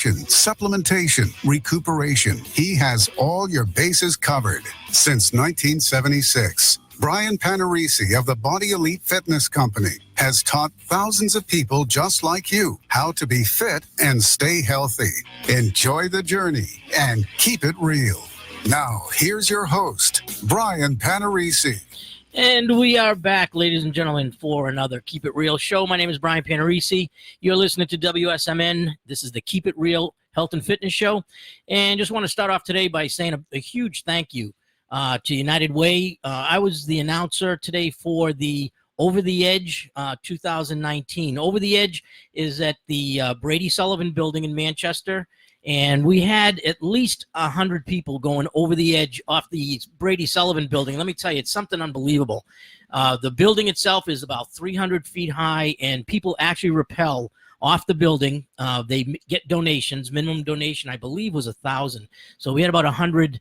supplementation, recuperation. He has all your bases covered. Since 1976, Brian Panarisi of the Body Elite Fitness Company has taught thousands of people just like you how to be fit and stay healthy. Enjoy the journey and keep it real. Now, here's your host, Brian Panarisi. And we are back, ladies and gentlemen, for another Keep It Real show. My name is Brian Panarisi. You're listening to WSMN. This is the Keep It Real Health and Fitness Show. And just want to start off today by saying a huge thank you to United Way. I was the announcer today for the Over the Edge 2019. Over the Edge is at the Brady Sullivan building in Manchester. And we had at least 100 people going over the edge off the Brady Sullivan building. Let me tell you, it's something unbelievable. The building itself is about 300 feet high, and people actually rappel off the building. They get donations. Minimum donation, I believe, was 1,000. So we had about 100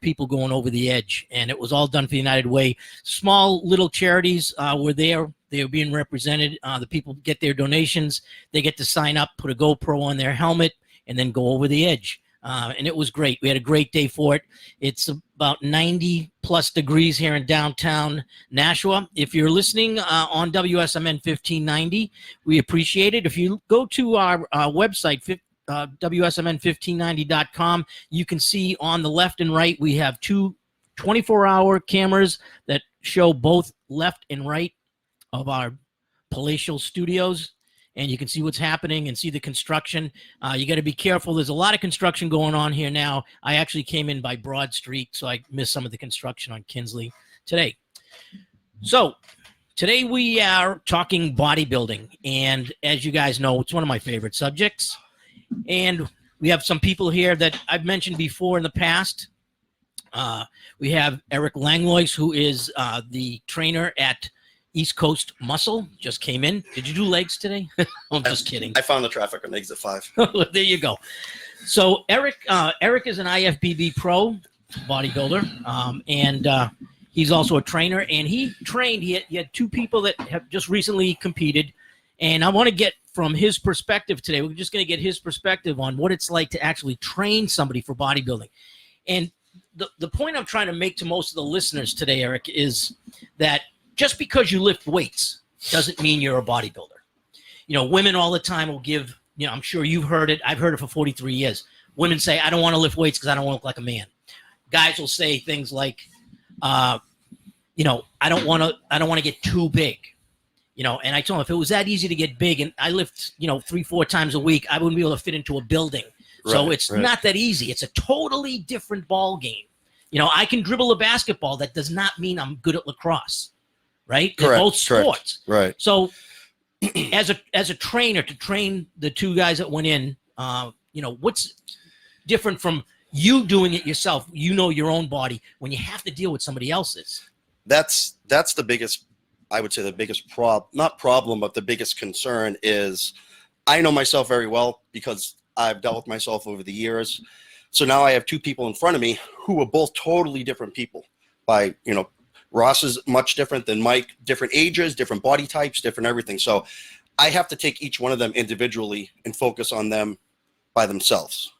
people going over the edge, and it was all done for the United Way. Small little charities were there. They were being represented. The people get their donations. They get to sign up, put a GoPro on their helmet, and then go over the edge. And it was great. We had a great day for it. It's about 90 plus degrees here in downtown Nashua. If you're listening on WSMN 1590, we appreciate it. If you go to our website, WSMN1590.com, you can see on the left and right, we have two 24-hour cameras that show both left and right of our palatial studios. And you can see what's happening and see the construction. You got to be careful. There's a lot of construction going on here now. I actually came in by Broad Street, so I missed some of the construction on Kinsley today. So today we are talking bodybuilding. And as you guys know, it's one of my favorite subjects. And we have some people here that I've mentioned before in the past. We have Eric Langlois, who is the trainer at East Coast Muscle. Just came in. Did you do legs today? I'm just kidding. I found the traffic on exit 5. There you go. So Eric is an IFBB pro bodybuilder, and he's also a trainer. And he trained. He had two people that have just recently competed, and I want to get from his perspective today. We're just going to get his perspective on what it's like to actually train somebody for bodybuilding. And the point I'm trying to make to most of the listeners today, Eric, is that just because you lift weights doesn't mean you're a bodybuilder. You know, women all the time will give, I'm sure you've heard it. I've heard it for 43 years. Women say, I don't want to lift weights because I don't want to look like a man. Guys will say things like, I don't want to get too big. And I told them if it was that easy to get big and I lift, 3-4 times a week, I wouldn't be able to fit into a building. So it's not that easy. It's a totally different ball game. I can dribble a basketball. That does not mean I'm good at lacrosse. Right? They're both sports. Right. So as a trainer, to train the two guys that went in, what's different from you doing it yourself? Your own body when you have to deal with somebody else's. That's the biggest, I would say the biggest not problem, but the biggest concern is I know myself very well because I've dealt with myself over the years. So now I have two people in front of me who are both totally different people by, Ross is much different than Mike, different ages, different body types, different everything. So I have to take each one of them individually and focus on them by themselves.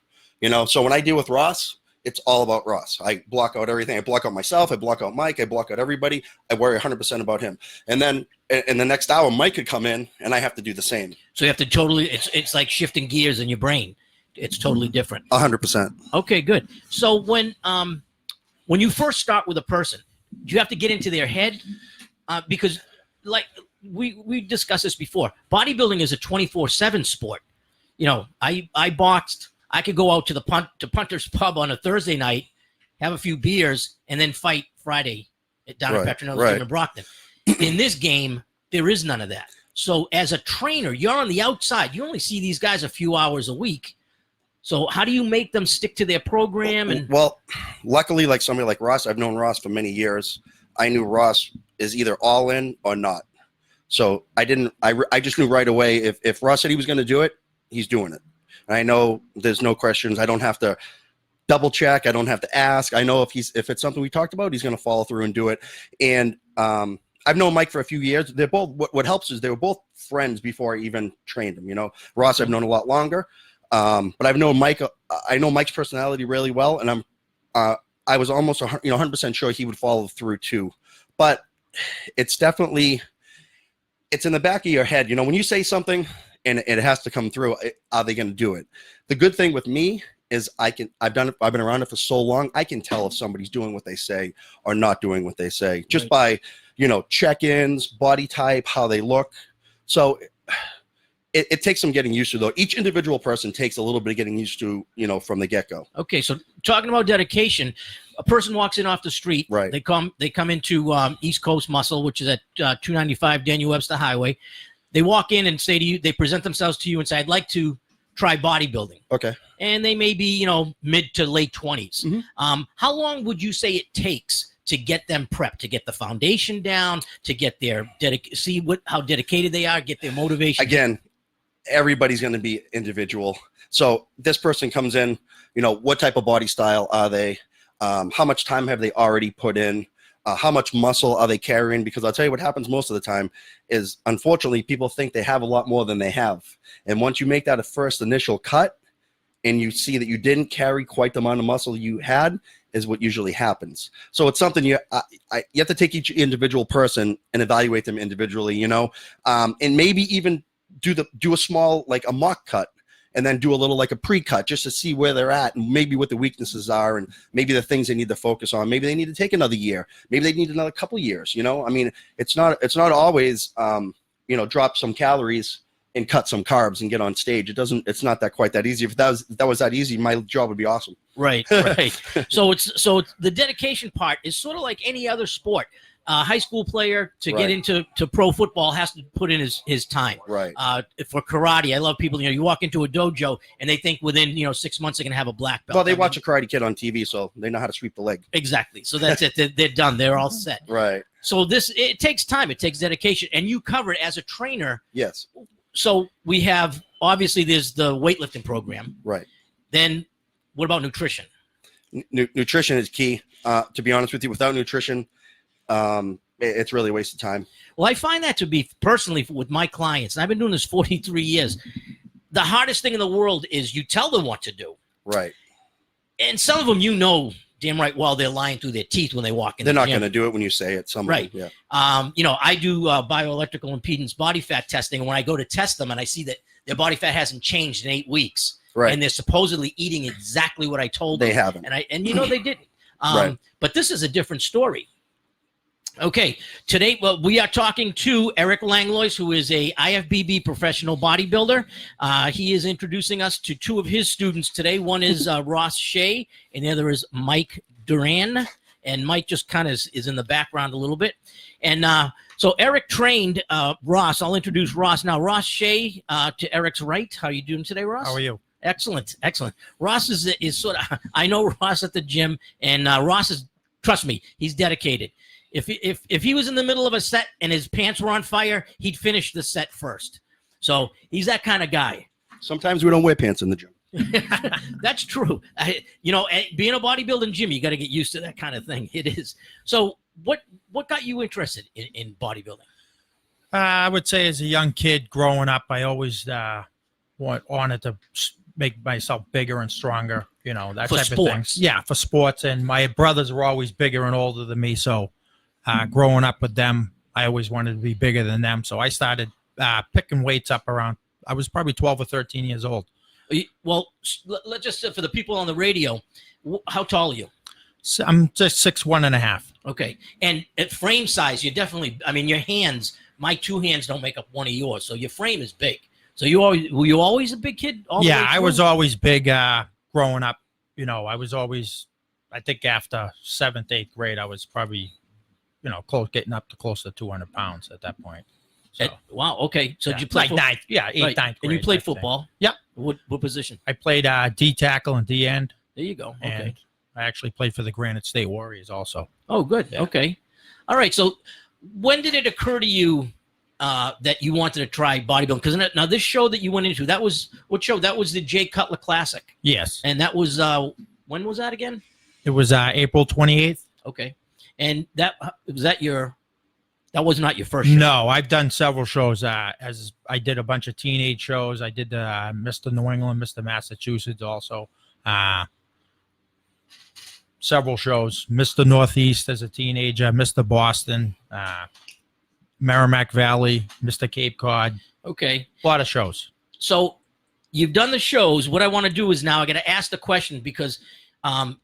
So when I deal with Ross, it's all about Ross. I block out everything. I block out myself. I block out Mike. I block out everybody. I worry 100% about him. And then in the next hour, Mike could come in and I have to do the same. So you have to it's like shifting gears in your brain. It's totally different. 100%. Okay, good. So when you first start with a person, do you have to get into their head? Because like we discussed this before, bodybuilding is a 24/7 sport. I boxed. I could go out to the Punter's Pub on a Thursday night, have a few beers, and then fight Friday down at Petronello's in Brockton. In this game, there is none of that. So as a trainer, you're on the outside. You only see these guys a few hours a week. So how do you make them stick to their program? Well, luckily, like somebody like Ross, I've known Ross for many years. I knew Ross is either all in or not. So I just knew right away if Ross said he was going to do it, he's doing it. And I know there's no questions. I don't have to double check. I don't have to ask. I know if it's something we talked about, he's going to follow through and do it. And I've known Mike for a few years. They're both, what helps is they were both friends before I even trained them. Ross I've known a lot longer. But I've known Mike. I know Mike's personality really well, and I was almost 100% sure he would follow through too. But it's definitely, it's in the back of your head. You know, when you say something and it has to come through, are they going to do it? The good thing with me is I've been around it for so long. I can tell if somebody's doing what they say or not doing what they say just by, check-ins, body type, how they look. So it takes some getting used to, though. Each individual person takes a little bit of getting used to, from the get-go. Okay, so talking about dedication, a person walks in off the street. Right. They come into East Coast Muscle, which is at 295 Daniel Webster Highway. They walk in and say to you, they present themselves to you and say, I'd like to try bodybuilding. Okay. And they may be, mid to late 20s. Mm-hmm. How long would you say it takes to get them prepped, to get the foundation down, to get their how dedicated they are, get their motivation? Again, everybody's going to be individual. So this person comes in, what type of body style are they? How much time have they already put in? How much muscle are they carrying? Because I'll tell you what happens most of the time is, unfortunately, people think they have a lot more than they have. And once you make that a first initial cut and you see that you didn't carry quite the amount of muscle you had, is what usually happens. So it's something you have to take each individual person and evaluate them individually, and maybe even do a small, like a mock cut, and then do a little like a pre-cut just to see where they're at and maybe what the weaknesses are and maybe the things they need to focus on. Maybe they need to take another year. Maybe they need another couple years, I mean, it's not always, drop some calories and cut some carbs and get on stage. It's not that quite that easy. If that was that easy, my job would be awesome. Right. So it's the dedication part is sort of like any other sport. High school player to get into pro football has to put in his time. Right. For karate, I love people, you walk into a dojo and they think within, 6 months they're going to have a black belt. Well, they watch a Karate Kid on TV, so they know how to sweep the leg. Exactly. So that's it. They're done. They're all set. Right. So it takes time. It takes dedication. And you cover it as a trainer. Yes. So we have, obviously there's the weightlifting program. Right. Then what about nutrition? Nutrition is key. To be honest with you, without nutrition, it's really a waste of time. Well, I find that to be, personally, with my clients, and I've been doing this 43 years, the hardest thing in the world is you tell them what to do. Right. And some of them, damn right well, they're lying through their teeth when they walk in. They're not going to do it when you say it. Right. Yeah. I do bioelectrical impedance body fat testing. And when I go to test them and I see that their body fat hasn't changed in 8 weeks, right, and they're supposedly eating exactly what I told them. They haven't. And they didn't. Right. But this is a different story. Okay, today we are talking to Eric Langlois, who is a IFBB professional bodybuilder. He is introducing us to two of his students today. One is Ross Shea, and the other is Mike Duran. And Mike just kind of is in the background a little bit. And so Eric trained Ross. I'll introduce Ross now. Ross Shea to Eric's right. How are you doing today, Ross? How are you? Excellent. Ross is sort of, I know Ross at the gym, and Ross is, trust me, he's dedicated. If he was in the middle of a set and his pants were on fire, he'd finish the set first. So he's that kind of guy. Sometimes we don't wear pants in the gym. That's true. Being a bodybuilding gym, you got to get used to that kind of thing. It is. So what got you interested in bodybuilding? I would say as a young kid growing up, I always wanted to make myself bigger and stronger, that for type sports. of thing. Yeah, for sports. And my brothers were always bigger and older than me. So growing up with them, I always wanted to be bigger than them. So I started picking weights up around, I was probably 12 or 13 years old. Well, let's just, for the people on the radio, how tall are you? So I'm just 6'1.5". Okay. And at frame size, you're definitely, your hands, my two hands don't make up one of yours. So your frame is big. So were you always a big kid? Yeah, I was always big growing up. I was always, I think after 7th, 8th grade, I was probably, getting up to close to 200 pounds at that point. So, wow. Okay. So yeah, did you play like 9th? Yeah, 8th, right. 9th grade. And you played football? Yeah. What position? I played D tackle and D end. There you go. Okay. And I actually played for the Granite State Warriors also. Oh, good. Yeah. Okay. All right. So when did it occur to you that you wanted to try bodybuilding? Because now this show that you went into, that was what show? That was the Cutler Classic. Yes. And that was when was that again? It was April 28th. Okay. And was that your That was not your first show. No, I've done several shows. As I did a bunch of teenage shows. I did Mr. New England, Mr. Massachusetts also. Several shows. Mr. Northeast as a teenager, Mr. Boston, Merrimack Valley, Mr. Cape Cod. Okay. A lot of shows. So you've done the shows. What I want to do is now I got to ask the question because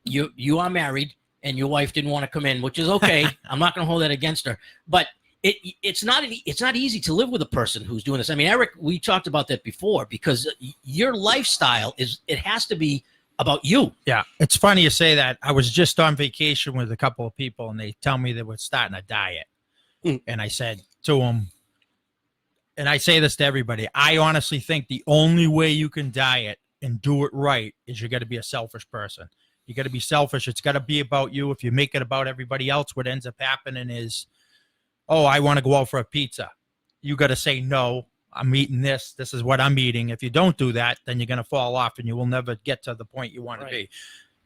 you are married and your wife didn't want to come in, which is okay. I'm not going to hold that against her. But it's not easy to live with a person who's doing this. I mean, Eric, we talked about that before because your lifestyle it has to be about you. Yeah, it's funny you say that. I was just on vacation with a couple of people, and they tell me they were starting a diet. And I said to them, and I say this to everybody, I honestly think the only way you can diet and do it right is you got to be a selfish person. You got to be selfish. It's got to be about you. If you make it about everybody else, what ends up happening is, oh, I want to go out for a pizza. You got to say, no, I'm eating this. This is what I'm eating. If you don't do that, then you're going to fall off and you will never get to the point you want to be.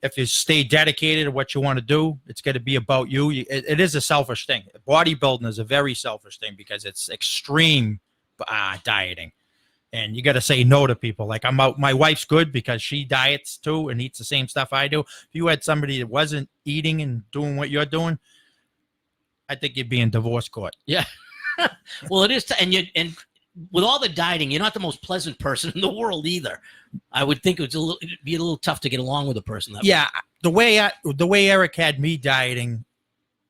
If you stay dedicated to what you want to do, it's going to be about you. It is a selfish thing. Bodybuilding is a very selfish thing because it's extreme dieting. And you got to say no to people. Like my wife's good because she diets too and eats the same stuff I do. If you had somebody that wasn't eating and doing what you're doing, I think you'd be in divorce court. Yeah. Well, it is. And with all the dieting, you're not the most pleasant person in the world either. I would think it'd be a little tough to get along with a person that way. The way Eric had me dieting,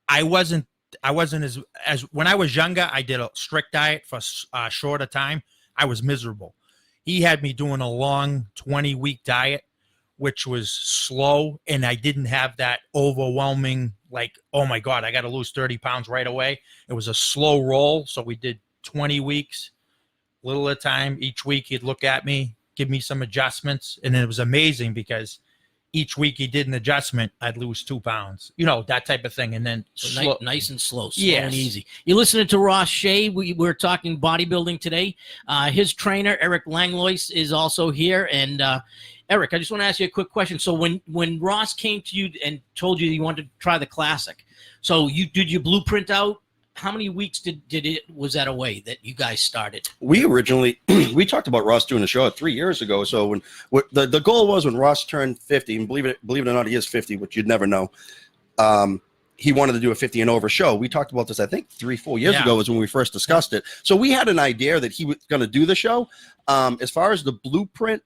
I wasn't as when I was younger, I did a strict diet for a shorter time. I was miserable. He had me doing a long 20-week diet, which was slow, and I didn't have that overwhelming, like, oh my God, I got to lose 30 pounds right away. It was a slow roll. So we did 20 weeks, little at a time. Each week he'd look at me, give me some adjustments. And it was amazing because each week he did an adjustment, I'd lose 2 pounds, that type of thing. And then nice and slow and easy. You're listening to Ross Shea. We're talking bodybuilding today. His trainer, Eric Langlois, is also here. And Eric, I just want to ask you a quick question. So when Ross came to you and told you wanted to try the Classic, so did your blueprint out? How many weeks was that away that you guys started? We originally we talked about Ross doing a show 3 years ago. So when the goal was when Ross turned 50, and believe it or not, he is 50, which you'd never know. He wanted to do a 50 and over show. We talked about this, I think 3-4 years ago was when we first discussed it. So we had an idea that he was going to do the show. As far as the blueprint,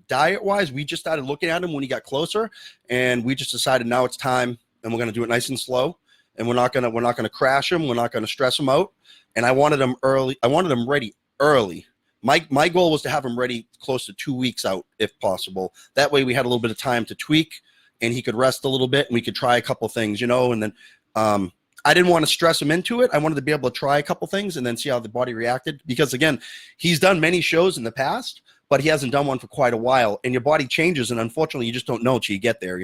diet wise, we just started looking at him when he got closer, and we just decided now it's time, and we're going to do it nice and slow. And we're not gonna crash him. We're not gonna stress him out. And I wanted him early. I wanted him ready early. My goal was to have him ready close to 2 weeks out, if possible. That way we had a little bit of time to tweak, and he could rest a little bit, and we could try a couple things, And then I didn't want to stress him into it. I wanted to be able to try a couple things and then see how the body reacted. Because again, he's done many shows in the past, but he hasn't done one for quite a while. And your body changes, and unfortunately, you just don't know till you get there.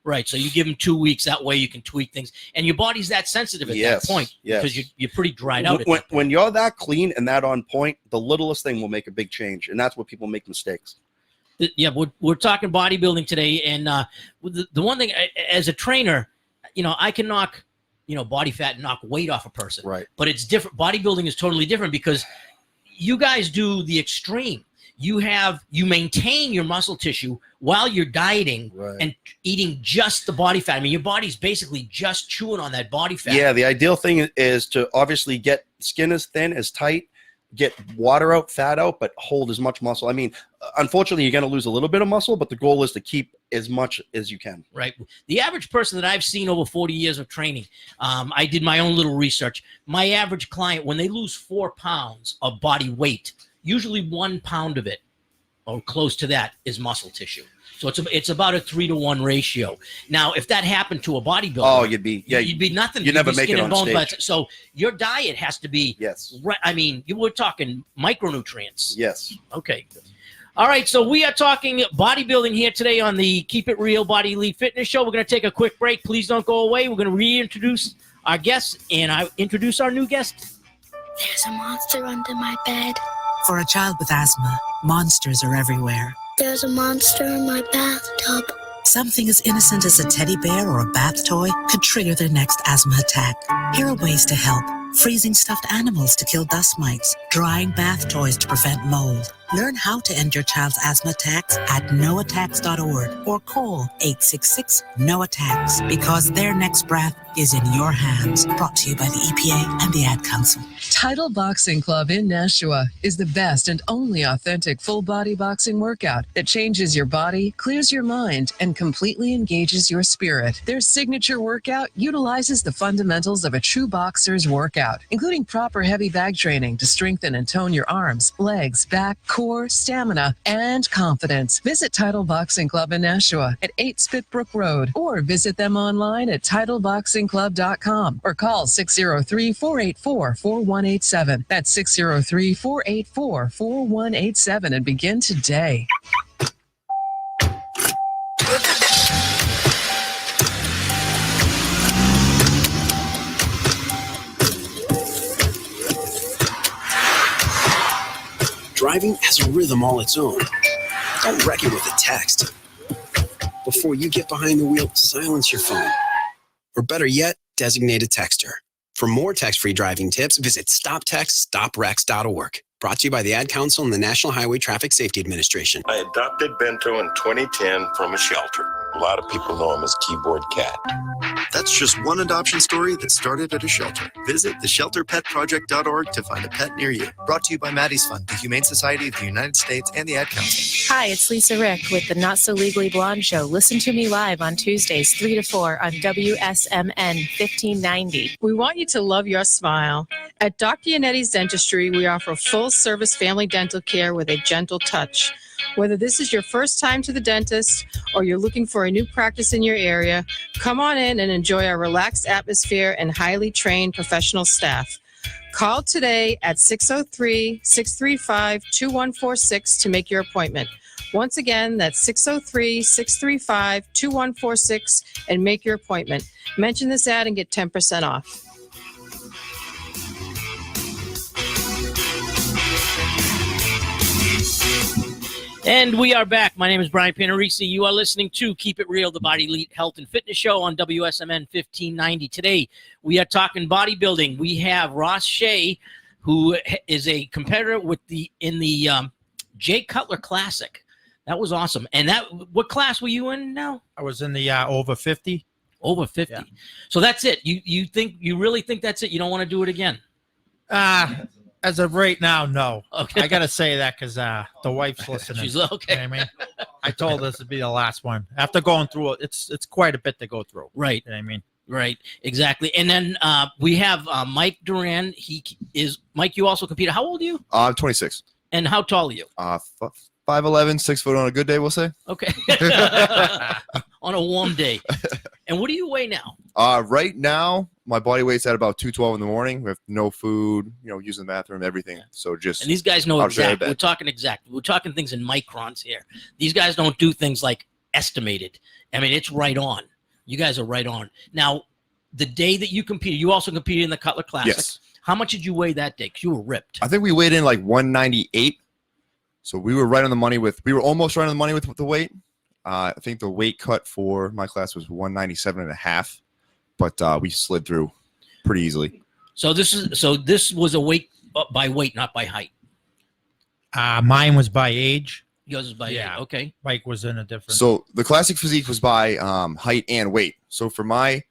Right, so you give him 2 weeks. That way you can tweak things, and your body's that sensitive at that point because you're pretty dried out. When you're that clean and that on point, the littlest thing will make a big change, and that's where people make mistakes. Yeah, we're talking bodybuilding today, and the one thing as a trainer, I can knock, body fat and knock weight off a person. Right. But it's different. Bodybuilding is totally different because you guys do the extreme. You maintain your muscle tissue while you're dieting and eating just the body fat. I mean, your body's basically just chewing on that body fat. Yeah, the ideal thing is to obviously get skin as thin, as tight, get water out, fat out, but hold as much muscle. I mean, unfortunately, you're going to lose a little bit of muscle, but the goal is to keep as much as you can. Right. The average person that I've seen over 40 years of training, I did my own little research. My average client, when they lose 4 pounds of body weight, usually 1 pound of it, or close to that, is muscle tissue. So it's about a 3-to-1 ratio. Now, if that happened to a bodybuilder, you'd be nothing. You'd never make it on stage. So your diet has to be. Yes. Right. I mean, we're talking micronutrients. Yes. Okay. All right. So we are talking bodybuilding here today on the Keep It Real Body Elite Fitness Show. We're going to take a quick break. Please don't go away. We're going to reintroduce our guests, and I introduce our new guest. There's a monster under my bed. For a child with asthma, monsters are everywhere. There's a monster in my bathtub. Something as innocent as a teddy bear or a bath toy could trigger their next asthma attack. Here are ways to help. freezing stuffed animals to kill dust mites, drying bath toys to prevent mold. Learn how to end your child's asthma attacks at noattacks.org or call 866-NO-ATTACKS because their next breath is in your hands. Brought to you by the EPA and the Ad Council. Title Boxing Club in Nashua is the best and only authentic full-body boxing workout that changes your body, clears your mind, and completely engages your spirit. Their signature workout utilizes the fundamentals of a true boxer's workout, including proper heavy bag training to strengthen and tone your arms, legs, back, core, stamina, and confidence. Visit Title Boxing Club in Nashua at 8 Spitbrook Road or visit them online at TitleBoxingClub.com or call 603-484-4187. That's 603-484-4187 and begin today. Driving has a rhythm all its own. Don't wreck it with a text. Before you get behind the wheel, silence your phone. Or better yet, designate a texter. For more text-free driving tips, visit StopTextStopWrecks.org. Brought to you by the Ad Council and the National Highway Traffic Safety Administration. I adopted Bento in 2010 from a shelter. A lot of people know him as Keyboard Cat. That's just one adoption story that started at a shelter. Visit theshelterpetproject.org to find a pet near you. Brought to you by Maddie's Fund, the Humane Society of the United States, and the Ad Council. Hi, it's Lisa Rick with the Not So Legally Blonde Show. Listen to me live on Tuesdays, 3 to 4 on WSMN 1590. We want you to love your smile. At Dr. Yanetti's Dentistry, we offer full-service family dental care with a gentle touch. Whether this is your first time to the dentist or you're looking for a new practice in your area, come on in and enjoy our relaxed atmosphere and highly trained professional staff. Call today at 603-635-2146 to make your appointment. Once again, that's 603-635-2146 and make your appointment. Mention this ad and get 10% off. And we are back. My name is Brian Panarisi. You are listening to Keep It Real, the Body Elite Health and Fitness Show on WSMN 1590. Today, we are talking bodybuilding. We have Ross Shea, who is a competitor in the Jay Cutler Classic. That was awesome. And what class were you in now? I was in the over 50. Over 50. Yeah. So that's it. You really think that's it? You don't want to do it again? As of right now, no. Okay. I got to say that because the wife's listening. She's okay. You know what I mean? I told her this would be the last one. After going through it, it's quite a bit to go through. Right. You know what I mean? Right. Exactly. And then we have Mike Duran. Mike, you also competed. How old are you? I'm 26. And how tall are you? 5'11", 6 foot on a good day, we'll say. Okay. On a warm day. And what do you weigh now? Right now, my body weight's at about 212 in the morning with no food, using the bathroom, everything. So just. And these guys know exact. We're talking exact. We're talking things in microns here. These guys don't do things like estimated. I mean, it's right on. You guys are right on. Now, the day that you competed, you also competed in the Cutler Classic. Yes. How much did you weigh that day? Because you were ripped. I think we weighed in like 198. So we were right on the money we were almost right on the money with the weight. I think the weight cut for my class was 197.5, but we slid through pretty easily. So this was a weight by weight, not by height. Mine was by age. Yours is by age. Okay. Mike was in a different. So the classic physique was by height and weight. So for my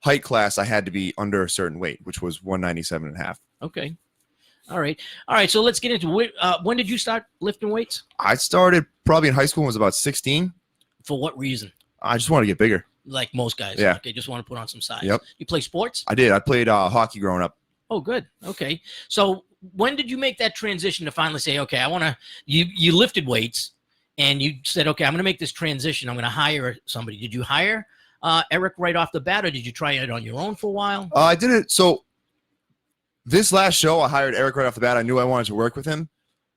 height class, I had to be under a certain weight, which was 197.5. Okay. All right. So let's get into it. When did you start lifting weights? I started probably in high school and was about 16. For what reason? I just wanted to get bigger. Like most guys. Yeah. Okay, just want to put on some size. Yep. You play sports? I did. I played hockey growing up. Oh, good. Okay. So when did you make that transition to finally say, okay, I want to, you lifted weights and you said, okay, I'm going to make this transition. I'm going to hire somebody. Did you hire Eric right off the bat, or did you try it on your own for a while? I did it. So this last show, I hired Eric right off the bat. I knew I wanted to work with him.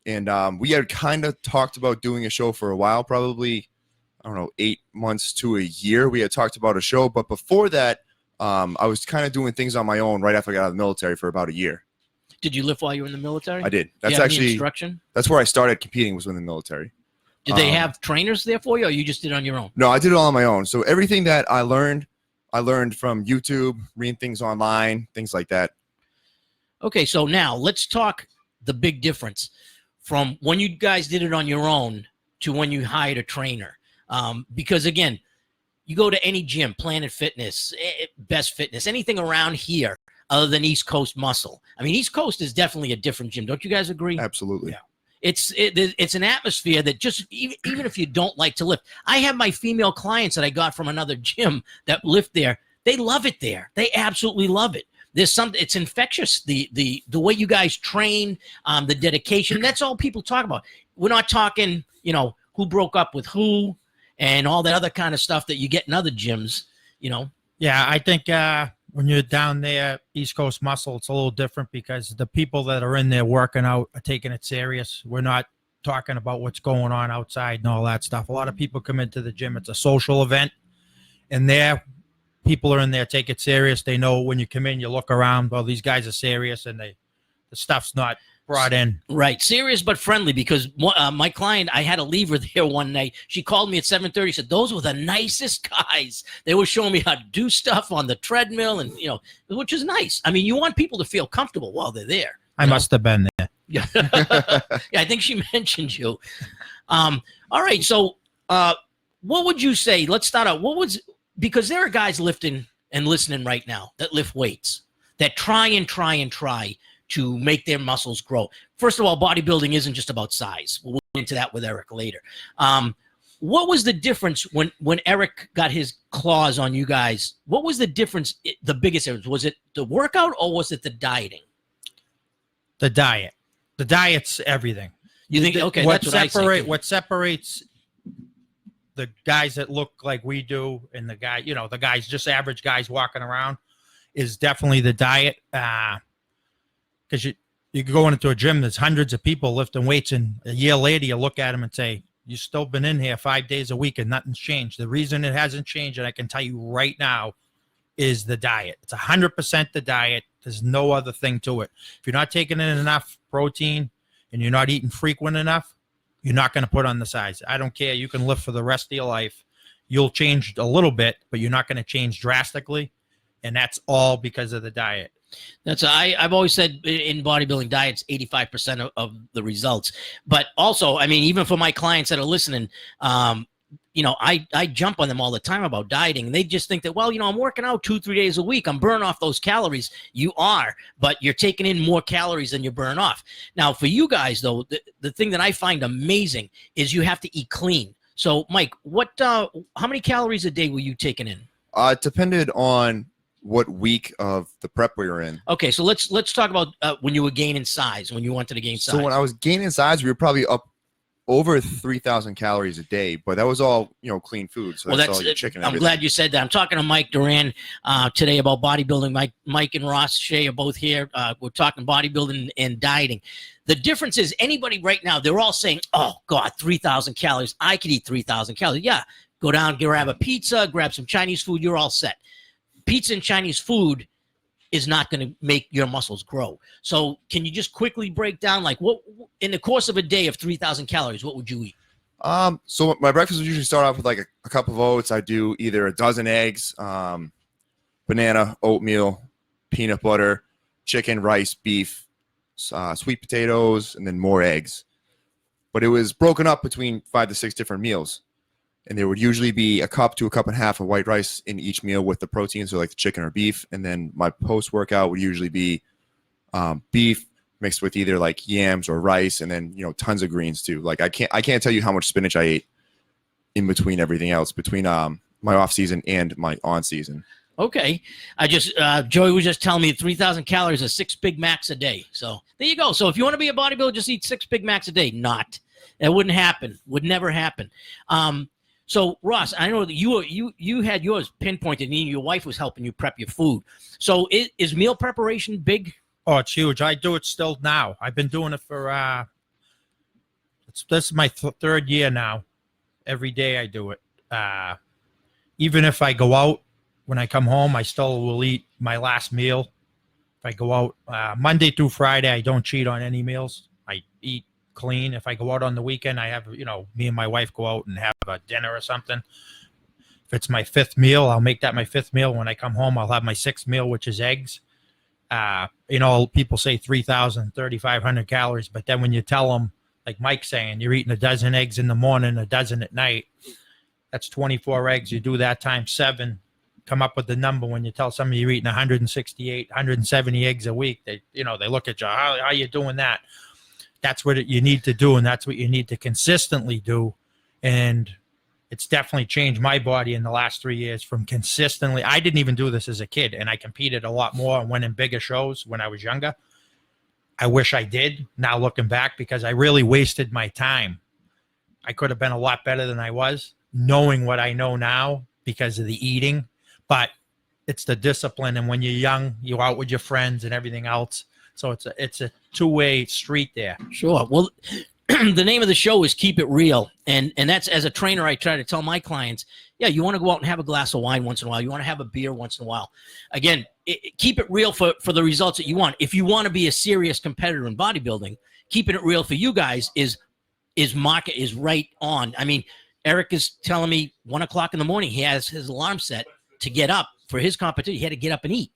And we had kind of talked about doing a show for a while, probably, 8 months to a year. We had talked about a show. But before that, I was kind of doing things on my own right after I got out of the military for about a year. Did you lift while you were in the military? I did. That's any actually instruction? That's where I started competing, was in the military. Did they have trainers there for you, or you just did it on your own? No, I did it all on my own. So everything that I learned from YouTube, reading things online, things like that. Okay, so now let's talk the big difference from when you guys did it on your own to when you hired a trainer. Because again, you go to any gym, Planet Fitness, Best Fitness, anything around here other than East Coast Muscle. I mean, East Coast is definitely a different gym. Don't you guys agree? Absolutely. Yeah. It's an atmosphere that just even if you don't like to lift. I have my female clients that I got from another gym that lift there. They love it there. They absolutely love it. There's something, it's infectious. The way you guys train, the dedication, that's all people talk about. We're not talking, who broke up with who and all that other kind of stuff that you get in other gyms, Yeah, I think when you're down there, East Coast Muscle, it's a little different because the people that are in there working out are taking it serious. We're not talking about what's going on outside and all that stuff. A lot of people come into the gym. It's a social event, and there, people are in there, take it serious. They know when you come in, you look around, well, these guys are serious, and the stuff's not brought in. Right. Serious but friendly, because my client, I had to leave her there one night. She called me at 7:30, said, those were the nicest guys. They were showing me how to do stuff on the treadmill, and, which is nice. I mean, you want people to feel comfortable while they're there. I must have been there. Yeah. Yeah, I think she mentioned you. All right. So what would you say? Let's start out. Because there are guys lifting and listening right now that lift weights, that try to make their muscles grow. First of all, bodybuilding isn't just about size. We'll get into that with Eric later. What was the difference when Eric got his claws on you guys? What was the difference, the biggest difference? Was it the workout or was it the dieting? The diet. The diet's everything. You think, okay, what separates the guys that look like we do and the guys, just average guys walking around is definitely the diet. Because you go into a gym, there's hundreds of people lifting weights, and a year later you look at them and say, you've still been in here 5 days a week and nothing's changed. The reason it hasn't changed, and I can tell you right now, is the diet. It's 100% the diet. There's no other thing to it. If you're not taking in enough protein and you're not eating frequent enough, you're not going to put on the size. I don't care. You can lift for the rest of your life. You'll change a little bit, but you're not going to change drastically. And that's all because of the diet. I've always said in bodybuilding, diet's 85% of the results. But also, I mean, even for my clients that are listening, I jump on them all the time about dieting. They just think that, well, I'm working out 2-3 days a week. I'm burning off those calories. You are, but you're taking in more calories than you burn off. Now, for you guys, though, the thing that I find amazing is you have to eat clean. So, Mike, how many calories a day were you taking in? It depended on what week of the prep we were in. Okay, so let's talk about when you were gaining size, when you wanted to gain size. So when I was gaining size, we were probably up over 3,000 calories a day, but that was all, clean food. So that's all your chicken. I'm glad you said that. I'm talking to Mike Duran today about bodybuilding. Mike and Ross Shea are both here. We're talking bodybuilding and dieting. The difference is anybody right now, they're all saying, oh God, 3,000 calories. I could eat 3,000 calories. Yeah, go down, grab a pizza, grab some Chinese food. You're all set. Pizza and Chinese food is not going to make your muscles grow. So can you just quickly break down, like, what in the course of a day of 3,000 calories, what would you eat? So my breakfast would usually start off with like a cup of oats. I do either a dozen eggs, banana, oatmeal, peanut butter, chicken, rice, beef, sweet potatoes, and then more eggs. But it was broken up between 5 to 6 different meals. And there would usually be a cup to a cup and a half of white rice in each meal with the protein, so like the chicken or beef. And then my post-workout would usually be beef mixed with either like yams or rice, and then tons of greens too. Like I can't tell you how much spinach I ate in between everything else, between my off season and my on season. Okay, Joey was just telling me 3,000 calories is 6 Big Macs a day. So there you go. So if you want to be a bodybuilder, just eat 6 Big Macs a day. That wouldn't happen. Would never happen. So Ross, I know that you had yours pinpointed, and your wife was helping you prep your food. So is meal preparation big? Oh, it's huge. I do it still now. I've been doing it for this is my third year now. Every day I do it. Even if I go out, when I come home, I still will eat my last meal. If I go out Monday through Friday, I don't cheat on any meals. I eat clean. If I go out on the weekend, I have, me and my wife go out and have a dinner or something. If it's my 5th meal, I'll make that my 5th meal. When I come home, I'll have my 6th meal, which is eggs. People say 3,000, 3,500 calories, but then when you tell them, like Mike's saying, you're eating a dozen eggs in the morning, a dozen at night, that's 24 eggs. You do that times 7, come up with the number. When you tell somebody you're eating 168, 170 eggs a week, they look at you, how are you doing that? That's what you need to do, and that's what you need to consistently do. And it's definitely changed my body in the last 3 years from consistently. I didn't even do this as a kid, and I competed a lot more and went in bigger shows when I was younger. I wish I did now looking back, because I really wasted my time. I could have been a lot better than I was, knowing what I know now because of the eating. But it's the discipline, and when you're young, you're out with your friends and everything else. So it's a two-way street there. Sure. Well, the name of the show is Keep It Real. And that's, as a trainer, I try to tell my clients, yeah, you want to go out and have a glass of wine once in a while. You want to have a beer once in a while. Again, keep it real for the results that you want. If you want to be a serious competitor in bodybuilding, keeping it real for you guys is market is right on. I mean, Eric is telling me 1 o'clock in the morning, he has his alarm set to get up for his competition. He had to get up and eat.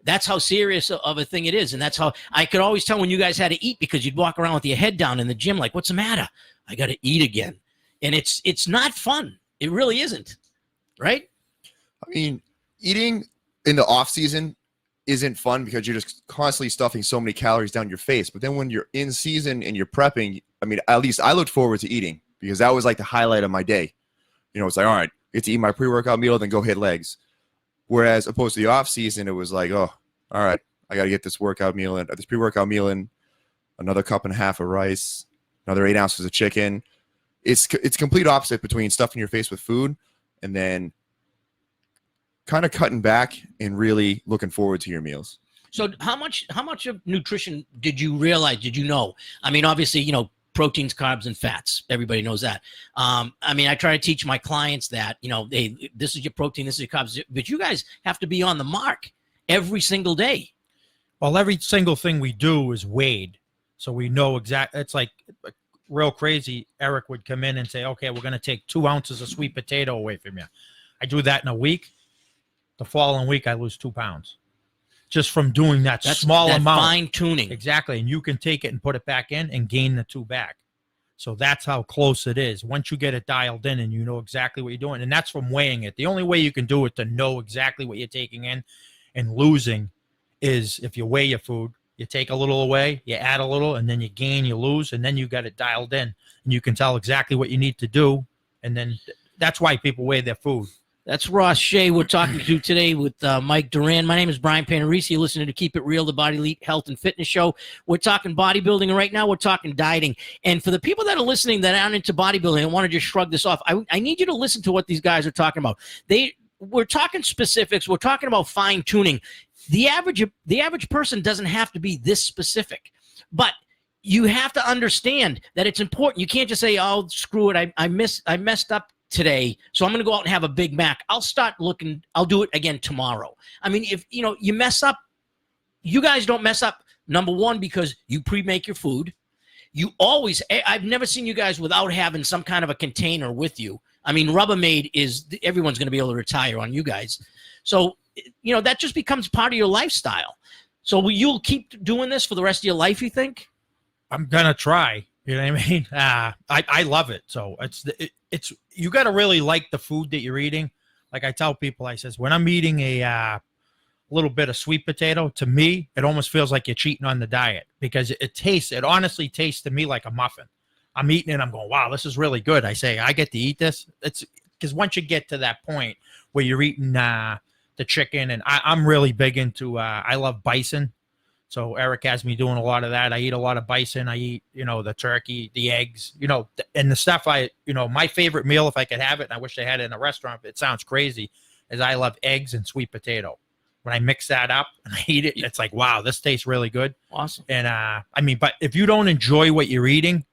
That's how serious of a thing it is. And that's how I could always tell when you guys had to eat, because you'd walk around with your head down in the gym like, what's the matter? I got to eat again. And it's not fun. It really isn't. Right? I mean, eating in the off season isn't fun because you're just constantly stuffing so many calories down your face. But then when you're in season and you're prepping, I mean, at least I looked forward to eating, because that was like the highlight of my day. It's like, all right, get to eat my pre-workout meal, then go hit legs. Whereas opposed to the off season, it was like, oh, all right, I got to get this workout meal in, this pre-workout meal in, another cup and a half of rice, another 8 ounces of chicken. It's complete opposite between stuffing your face with food and then kind of cutting back and really looking forward to your meals. So how much of nutrition did you realize? Did you know? I mean, obviously, proteins, carbs, and fats. Everybody knows that. I mean, I try to teach my clients that, this is your protein, this is your carbs, but you guys have to be on the mark every single day. Well, every single thing we do is weighed. So we know exactly. It's like real crazy. Eric would come in and say, okay, we're going to take 2 ounces of sweet potato away from you. I do that in a week. The following week, I lose 2 pounds. Just from doing that small amount. Fine tuning. Exactly. And you can take it and put it back in and gain the 2 back. So that's how close it is. Once you get it dialed in and you know exactly what you're doing, and that's from weighing it. The only way you can do it to know exactly what you're taking in and losing is if you weigh your food, you take a little away, you add a little, and then you gain, you lose, and then you got it dialed in. And you can tell exactly what you need to do. And then that's why people weigh their food. That's Ross Shea we're talking to today with Mike Duran. My name is Brian Panarisi. You're listening to Keep It Real, the Body Elite Health and Fitness Show. We're talking bodybuilding, and right now we're talking dieting. And for the people that are listening that aren't into bodybuilding and want to just shrug this off, I need you to listen to what these guys are talking about. We're talking specifics. We're talking about fine-tuning. The average person doesn't have to be this specific, but you have to understand that it's important. You can't just say, oh, screw it, I messed up today, so I'm going to go out and have a Big Mac. I'll start looking. I'll do it again tomorrow. I mean, if you mess up, you guys don't mess up. Number one, because you pre-make your food. You always. I've never seen you guys without having some kind of a container with you. I mean, Rubbermaid is everyone's going to be able to retire on you guys. So that just becomes part of your lifestyle. So you'll keep doing this for the rest of your life, you think? I'm gonna try. You know what I mean? I love it. So it's you got to really like the food that you're eating. Like I tell people, I says, when I'm eating a little bit of sweet potato, to me, it almost feels like you're cheating on the diet, because it honestly tastes to me like a muffin. I'm eating it, I'm going, wow, this is really good. I say, I get to eat this. It's because once you get to that point where you're eating the chicken, and I'm really big into, I love bison. So Eric has me doing a lot of that. I eat a lot of bison. I eat, the turkey, the eggs, and the stuff my favorite meal, if I could have it, and I wish they had it in a restaurant, but it sounds crazy, is I love eggs and sweet potato. When I mix that up and I eat it, it's like, wow, this tastes really good. Awesome. And but if you don't enjoy what you're eating,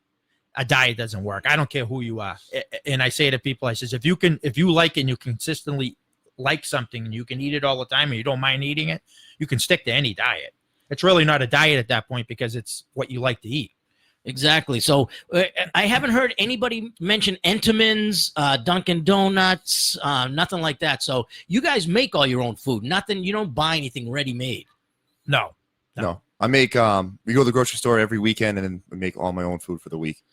a diet doesn't work. I don't care who you are. And I say to people, I says, if you like it and you consistently like something and you can eat it all the time and you don't mind eating it, you can stick to any diet. It's really not a diet at that point, because it's what you like to eat. Exactly. So I haven't heard anybody mention Entenmann's, Dunkin' Donuts, nothing like that. So you guys make all your own food. Nothing. You don't buy anything ready-made. No. I make we go to the grocery store every weekend, and then we make all my own food for the week.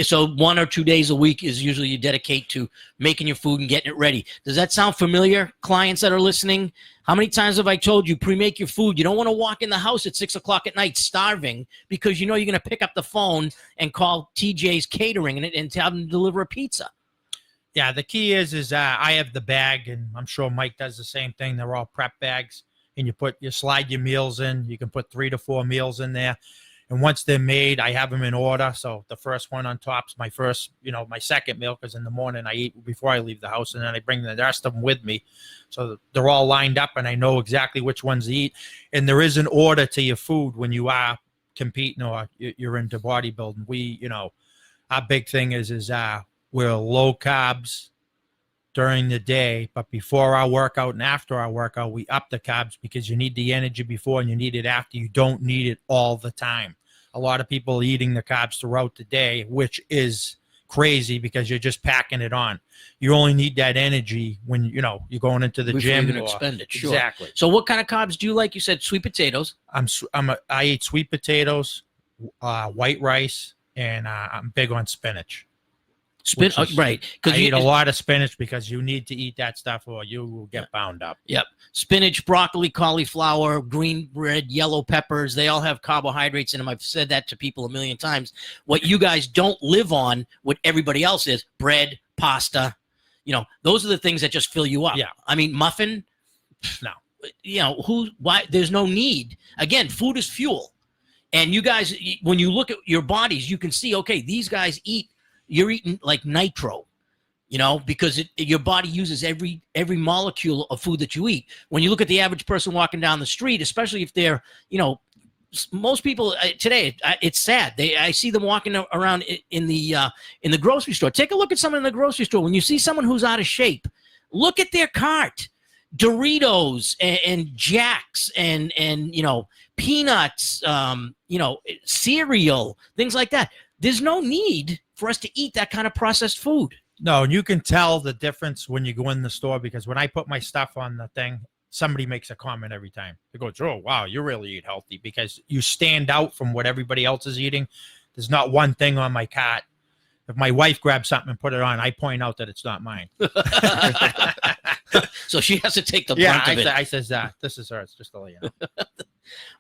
So 1 or 2 days a week is usually you dedicate to making your food and getting it ready. Does that sound familiar, clients that are listening? How many times have I told you, pre-make your food? You don't want to walk in the house at 6 o'clock at night starving because you know you're going to pick up the phone and call TJ's Catering and have them deliver a pizza. Yeah, the key is I have the bag, and I'm sure Mike does the same thing. They're all prep bags, and you slide your meals in. You can put 3 to 4 meals in there. And once they're made, I have them in order. So the first one on top's my first, my second meal, because in the morning I eat before I leave the house, and then I bring the rest of them with me. So they're all lined up, and I know exactly which ones to eat. And there is an order to your food when you are competing or you're into bodybuilding. Our big thing is we're low carbs during the day, but before our workout and after our workout, we up the carbs because you need the energy before and you need it after. You don't need it all the time. A lot of people are eating the carbs throughout the day, which is crazy because you're just packing it on. You only need that energy when you're going into the gym. You're gonna expend it. Sure. Exactly. So what kind of carbs do you like? You said sweet potatoes. I eat sweet potatoes, white rice, and I'm big on spinach. Right. Because I eat a lot of spinach because you need to eat that stuff or you will get bound up. Yep. Spinach, broccoli, cauliflower, green bread, yellow peppers. They all have carbohydrates in them. I've said that to people a million times. What you guys don't live on, what everybody else is, bread, pasta. Those are the things that just fill you up. Yeah. I mean, muffin, no. Why? There's no need. Again, food is fuel. And you guys, when you look at your bodies, you can see, okay, these guys you're eating like nitro, because your body uses every molecule of food that you eat. When you look at the average person walking down the street, especially if they're, most people today, it's sad. I see them walking around in the grocery store. Take a look at someone in the grocery store. When you see someone who's out of shape, look at their cart. Doritos and Jacks and peanuts, cereal, things like that. There's no need for us to eat that kind of processed food. No, and you can tell the difference when you go in the store because when I put my stuff on the thing, somebody makes a comment every time. They go, "Oh, wow, you really eat healthy," because you stand out from what everybody else is eating. There's not one thing on my cart. If my wife grabs something and put it on, I point out that it's not mine. So she has to take the brunt of it. I says that. This is hers, just to let you know.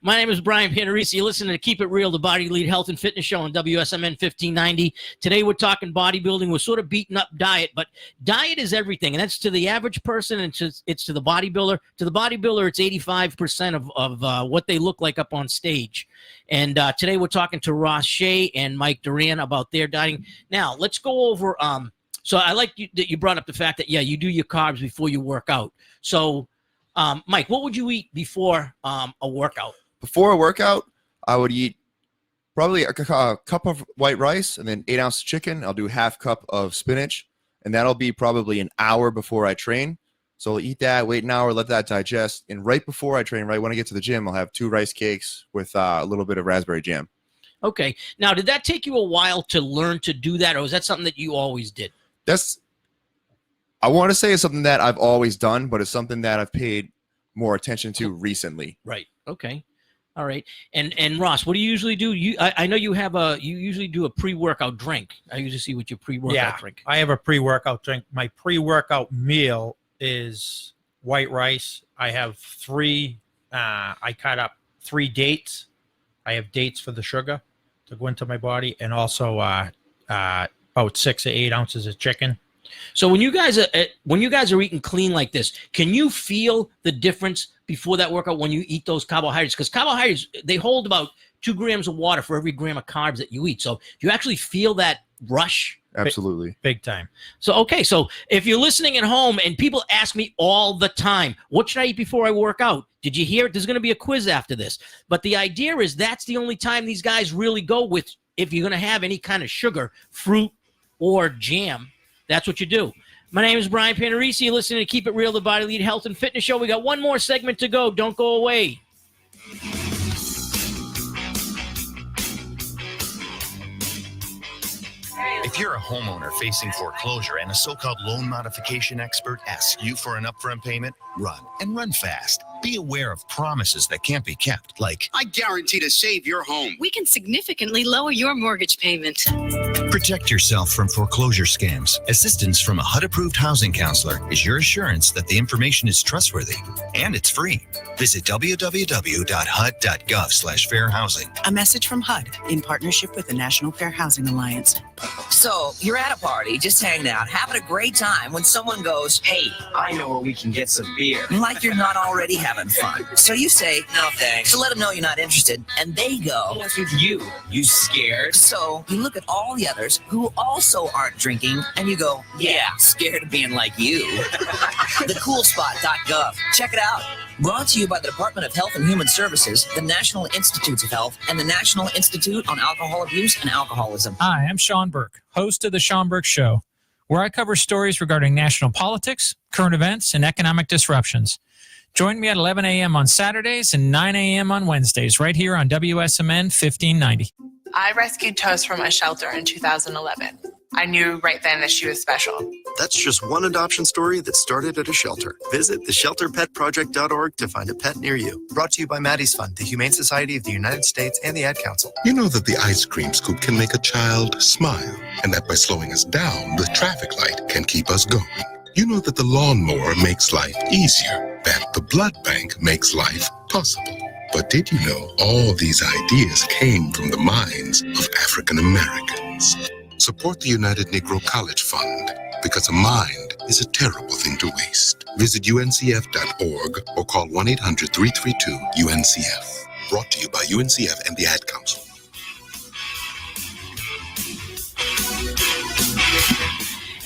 My name is Brian Panarisi. You're listening to Keep It Real, the Body Elite Health and Fitness Show on WSMN 1590. Today we're talking bodybuilding. We're sort of beating up diet, but diet is everything, and that's to the average person, and it's to the bodybuilder. To the bodybuilder, it's 85% of what they look like up on stage. And today we're talking to Ross Shea and Mike Duran about their dieting. Now, let's go over so I like that you brought up the fact that, you do your carbs before you work out. So, Mike, what would you eat before a workout? Before a workout, I would eat probably a cup of white rice and then 8 ounces of chicken. I'll do half cup of spinach, and that'll be probably an hour before I train. So I'll eat that, wait an hour, let that digest. And right before I train, right when I get to the gym, I'll have 2 rice cakes with a little bit of raspberry jam. Okay. Now, did that take you a while to learn to do that, or was that something that you always did? I want to say it's something that I've always done, but it's something that I've paid more attention to recently. Right. Okay. All right. And Ross, what do you usually do? I know you usually do a pre-workout drink. I usually see what your pre-workout drink. I have a pre-workout drink. My pre-workout meal is white rice. I have I cut up 3 dates. I have dates for the sugar to go into my body, and also about 6 or 8 ounces of chicken. So when you guys are eating clean like this, can you feel the difference before that workout when you eat those carbohydrates? Because carbohydrates, they hold about 2 grams of water for every gram of carbs that you eat. So do you actually feel that rush? Absolutely. Big time. So, okay. So if you're listening at home and people ask me all the time, what should I eat before I work out? Did you hear it? There's going to be a quiz after this. But the idea is that's the only time these guys really go with, if you're going to have any kind of sugar, fruit, or jam, that's what you do. My name is Brian Panarisi. You're listening to Keep It Real, the Body Elite Health and Fitness Show. We got one more segment to go. Don't go away. If you're a homeowner facing foreclosure and a so-called loan modification expert asks you for an upfront payment, run, and run fast. Be aware of promises that can't be kept, like, I guarantee to save your home. We can significantly lower your mortgage payment. protect yourself from foreclosure scams. Assistance from a HUD-approved housing counselor is your assurance that the information is trustworthy and it's free. Visit www.hud.gov/fairhousing. A message from HUD in partnership with the National Fair Housing Alliance. So, you're at a party, just hanging out, having a great time when someone goes, "Hey, I know where we can get some beer." Like you're not already having fun. So you say, "No thanks," to let them know you're not interested. And they go, "What's with you? You scared?" So you look at all the others who also aren't drinking and you go, "Yeah, scared of being like you." Thecoolspot.gov. Check it out. Brought to you by the Department of Health and Human Services, the National Institutes of Health, and the National Institute on Alcohol Abuse and Alcoholism. Hi, I'm Sean Burke, host of The Sean Burke Show, where I cover stories regarding national politics, current events, and economic disruptions. Join me at 11 a.m. on Saturdays and 9 a.m. on Wednesdays, right here on WSMN 1590. I rescued Toast from a shelter in 2011. I knew right then that she was special. That's just one adoption story that started at a shelter. Visit theshelterpetproject.org to find a pet near you. Brought to you by Maddie's Fund, the Humane Society of the United States, and the Ad Council. You know that the ice cream scoop can make a child smile, and that by slowing us down, the traffic light can keep us going. You know that the lawnmower makes life easier, that the blood bank makes life possible. But did you know all these ideas came from the minds of African Americans? Support the United Negro College Fund, because a mind is a terrible thing to waste. Visit uncf.org or call 1-800-332-UNCF. Brought to you by UNCF and the Ad Council.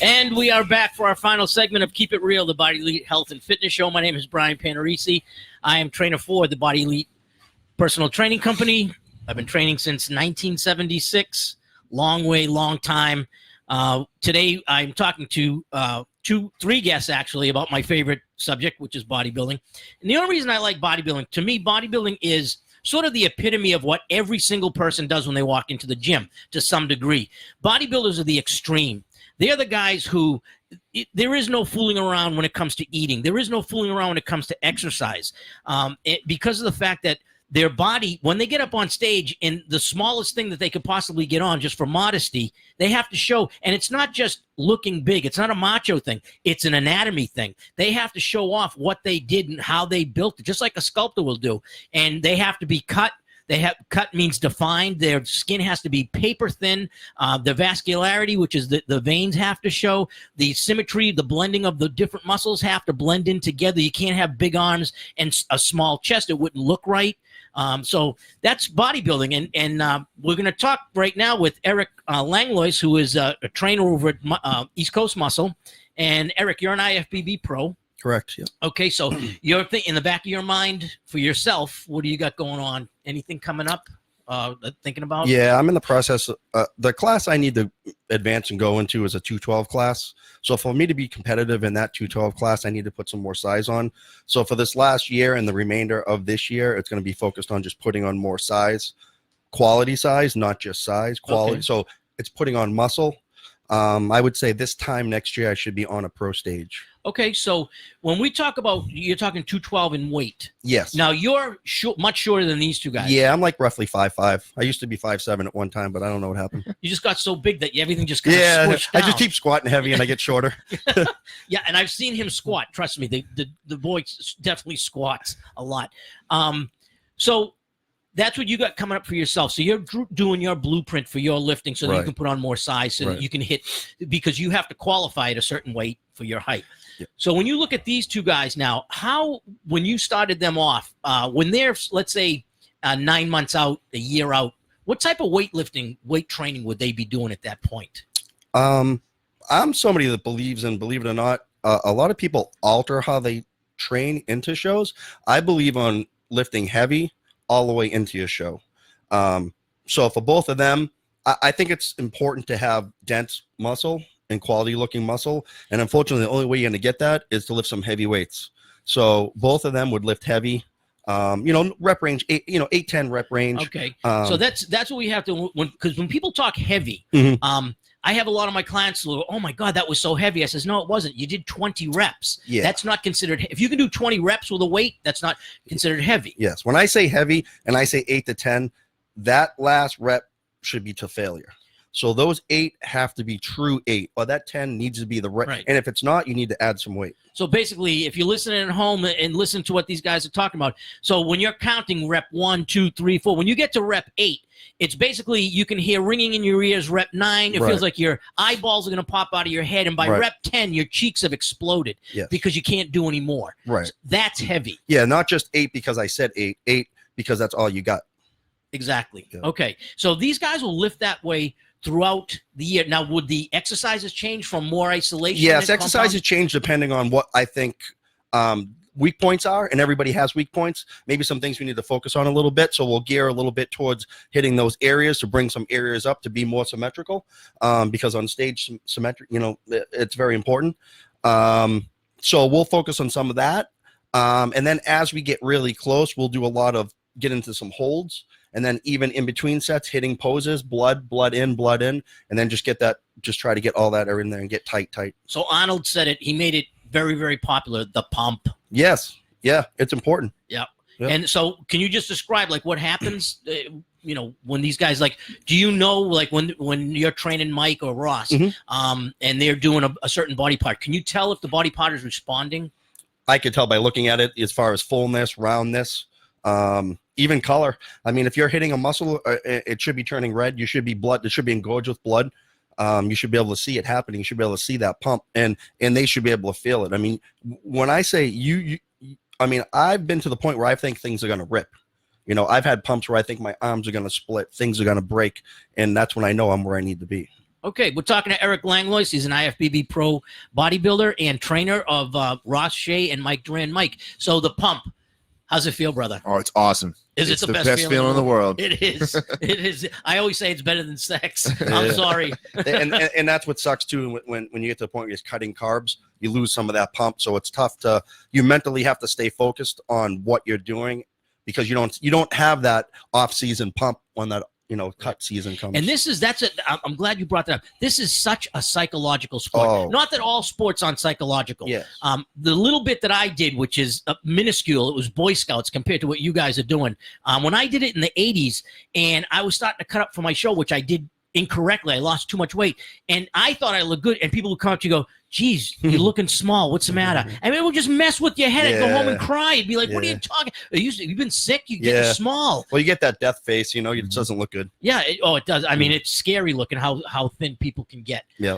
And we are back for our final segment of Keep It Real, the Body Elite Health and Fitness Show. My name is Brian Panarisi. I am trainer for the Body Elite Personal Training Company. I've been training since 1976. Long way, long time. Today, I'm talking to three guests, actually, about my favorite subject, which is bodybuilding. And the only reason I like bodybuilding, to me, bodybuilding is sort of the epitome of what every single person does when they walk into the gym, to some degree. Bodybuilders are the extreme. They're the guys who there is no fooling around when it comes to eating. There is no fooling around when it comes to exercise, because of the fact that their body, when they get up on stage in the smallest thing that they could possibly get on, just for modesty, they have to show. And it's not just looking big. It's not a macho thing. It's an anatomy thing. They have to show off what they did and how they built it, just like a sculptor will do. And they have to be cut. Cut means defined. Their skin has to be paper thin. The vascularity, which is the veins, have to show. The symmetry, the blending of the different muscles have to blend in together. You can't have big arms and a small chest. It wouldn't look right. So that's bodybuilding. And we're going to talk right now with Eric Langlois, who is a trainer over at East Coast Muscle. And Eric, you're an IFBB pro. Correct. Yeah. Okay, so you're in the back of your mind for yourself, what do you got going on? Anything coming up? Thinking about? Yeah, I'm in the process. The class I need to advance and go into is a 212 class. So for me to be competitive in that 212 class, I need to put some more size on. So for this last year and the remainder of this year, it's going to be focused on just putting on more size, quality size, not just size, quality. Okay. So it's putting on muscle. I would say this time next year, I should be on a pro stage. Okay, so when we talk about, you're talking 212 in weight. Yes. Now, you're much shorter than these two guys. Yeah, I'm like roughly 5'5". I used to be 5'7" at one time, but I don't know what happened. You just got so big that everything just kind of switched down. I just keep squatting heavy and I get shorter. Yeah, and I've seen him squat. Trust me, the boy definitely squats a lot. So that's what you got coming up for yourself. So you're doing your blueprint for your lifting so that you can put on more size, so that you can hit, because you have to qualify at a certain weight for your height. Yeah. So when you look at these two guys now, when you started them off, when they're, let's say, 9 months out, a year out, what type of weight training would they be doing at that point? I'm somebody that believes in, believe it or not, a lot of people alter how they train into shows. I believe on lifting heavy all the way into your show. So for both of them, I think it's important to have dense muscle and quality looking muscle. And unfortunately, the only way you're going to get that is to lift some heavy weights. So both of them would lift heavy, rep range, 8-10 rep range. Okay. So that's what we have to, because when people talk heavy, mm-hmm. I have a lot of my clients who, oh my God, that was so heavy. I says, no, it wasn't. You did 20 reps. Yeah. That's not considered. If you can do 20 reps with a weight, that's not considered heavy. Yes. When I say heavy and I say 8 to 10, that last rep should be to failure. So those 8 have to be true 8, or that 10 needs to be the right. And if it's not, you need to add some weight. So basically, if you're listening at home and listen to what these guys are talking about, so when you're counting rep 1, 2, 3, 4, when you get to rep 8, it's basically you can hear ringing in your ears. Rep 9, it feels like your eyeballs are going to pop out of your head, and by rep 10, your cheeks have exploded because you can't do any more. Right. So that's heavy. Yeah, not just 8 because I said 8, 8 because that's all you got. Exactly. Yeah. Okay, so these guys will lift that way throughout the year. Now, would the exercises change from more isolation? Yes, exercises change depending on what I think weak points are, and everybody has weak points. Maybe some things we need to focus on a little bit, so we'll gear a little bit towards hitting those areas to bring some areas up to be more symmetrical, because on stage symmetric, it's very important. So we'll focus on some of that, and then as we get really close, we'll do a lot of get into some holds. And then even in between sets, hitting poses, blood in, and then just try to get all that in there and get tight. So Arnold said it. He made it very, very popular, the pump. Yes. Yeah, it's important. Yeah. And so can you just describe like what happens, when these guys, like, do you know, like when you're training Mike or Ross, and they're doing a certain body part, can you tell if the body part is responding? I could tell by looking at it as far as fullness, roundness, even color. I mean, if you're hitting a muscle, it should be turning red. You should be blood. It should be engorged with blood. You should be able to see it happening. You should be able to see that pump, and they should be able to feel it. I mean, when I say I've been to the point where I think things are going to rip. I've had pumps where I think my arms are going to split, things are going to break, and that's when I know I'm where I need to be. Okay, we're talking to Eric Langlois. He's an IFBB pro bodybuilder and trainer of Ross Shea and Mike Duran. Mike, so the pump, how's it feel, brother? Oh, it's awesome. It's the best feeling in the world. It is. It is. I always say it's better than sex. I'm sorry. and that's what sucks too. When you get to the point where you're cutting carbs, you lose some of that pump. So it's tough you mentally have to stay focused on what you're doing, because you don't have that off season pump when that cut season comes. And I'm glad you brought that up. This is such a psychological sport. Oh. Not that all sports aren't psychological. Yes. The little bit that I did, which is minuscule, it was Boy Scouts compared to what you guys are doing. When I did it in the 80s and I was starting to cut up for my show, which I did incorrectly, I lost too much weight, and I thought I looked good, and people would come up to you and go, geez, you're looking small. What's the matter? And it would just mess with your head and go home and cry. It'd be like, what are you talking? You've been sick? You get small. Well, you get that death face, it doesn't look good. Yeah. It does. I mean, it's scary looking how thin people can get. Yeah.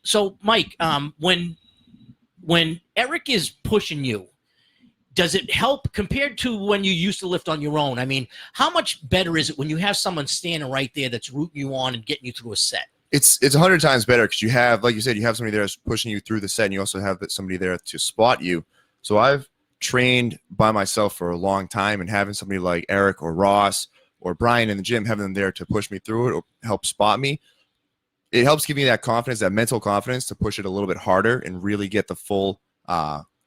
So Mike, when Eric is pushing you, does it help compared to when you used to lift on your own? I mean, how much better is it when you have someone standing right there that's rooting you on and getting you through a set? It's 100 times better because you have, like you said, you have somebody there that's pushing you through the set, and you also have somebody there to spot you. So I've trained by myself for a long time, and having somebody like Eric or Ross or Brian in the gym, having them there to push me through it or help spot me, it helps give me that confidence, that mental confidence to push it a little bit harder and really get the full